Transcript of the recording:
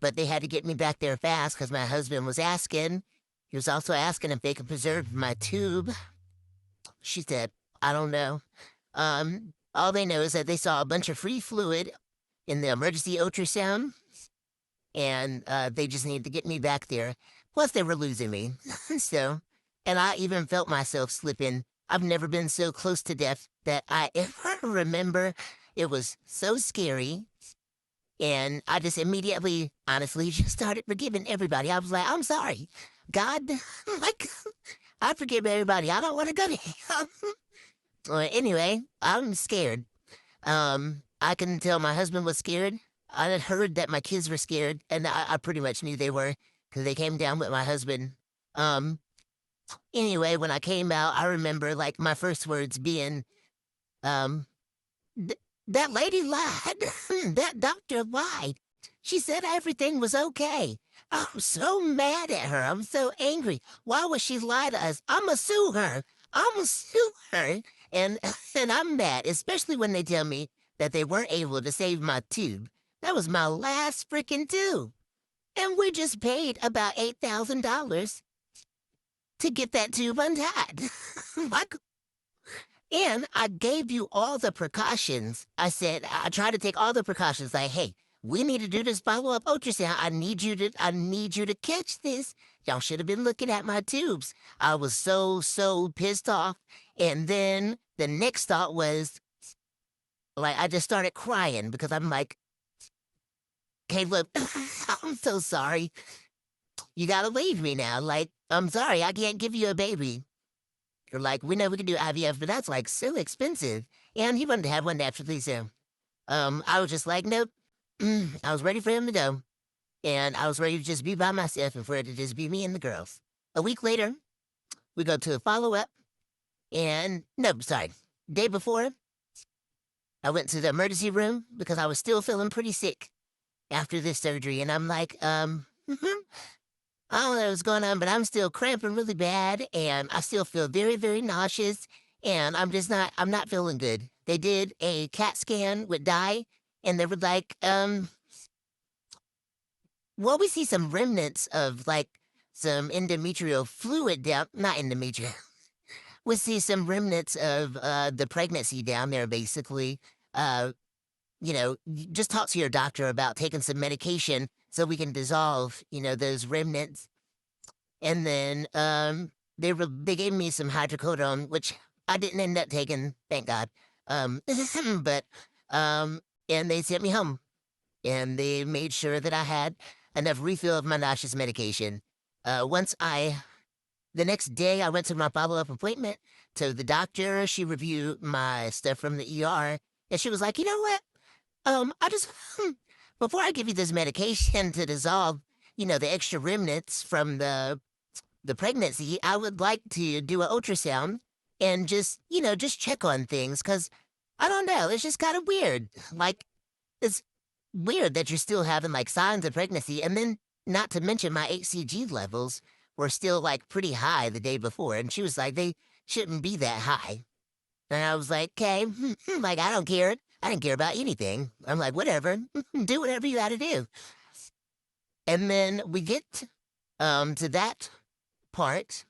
but they had to get me back there fast because my husband was asking. He was also asking if they could preserve my tube. She said, I don't know. All they know is that they saw a bunch of free fluid in the emergency ultrasound, and they just needed to get me back there. Plus, they were losing me. So, and I even felt myself slipping. I've never been so close to death that I ever remember. It was so scary. And I just immediately, honestly, just started forgiving everybody. I was like, I'm sorry. God, like, I forgive everybody. I don't want to go to hell. Well, anyway, I'm scared. I can tell my husband was scared. I had heard that my kids were scared, and I pretty much knew they were because they came down with my husband. Um, anyway, when I came out, I remember like my first words being, um, that lady lied. That doctor lied. She said everything was okay. I'm so mad at her. I'm so angry. Why would she lie to us? I'ma sue her. I'ma sue her. And and I'm mad, especially when they tell me that they weren't able to save my tube. That was my last freaking tube. And we just paid about $8,000 to get that tube untied. Like, and I gave you all the precautions. I said, I tried to take all the precautions. Like, hey, we need to do this follow-up ultrasound. I need you to catch this. Y'all should have been looking at my tubes. I was so pissed off. And then the next thought was, like, I just started crying because I'm like, okay, look, I'm so sorry. You gotta leave me now. Like, I'm sorry, I can't give you a baby. You're like, we know we can do IVF, but that's like so expensive. And he wanted to have one naturally, so I was just like, nope. I was ready for him to go. And I was ready to just be by myself and for it to just be me and the girls. A week later, we go to a follow-up, and no, sorry. Day before, I went to the emergency room because I was still feeling pretty sick after this surgery, and I'm like, I don't know what's going on, but I'm still cramping really bad, and I still feel very nauseous, and I'm not feeling good. They did a CAT scan with dye, and they were like, well, we see some remnants of, like, some endometrial fluid down, not endometrial. We see some remnants of, the pregnancy down there, basically. Uh, just talk to your doctor about taking some medication so we can dissolve, those remnants. And then they gave me some hydrocodone, which I didn't end up taking, thank God. But and they sent me home, and they made sure that I had enough refill of my nauseous medication. The next day I went to my follow-up appointment to the doctor. She reviewed my stuff from the ER, and she was like, you know what? I just, before I give you this medication to dissolve, the extra remnants from the pregnancy, I would like to do an ultrasound and just check on things, because I don't know, it's just kind of weird. Like, it's weird that you're still having, like, signs of pregnancy, and then not to mention my HCG levels were still, like, pretty high the day before, and she was like, they shouldn't be that high. And I was like, okay, like, I don't care. I didn't care about anything. I'm like, whatever, do whatever you gotta do. And then we get to that part,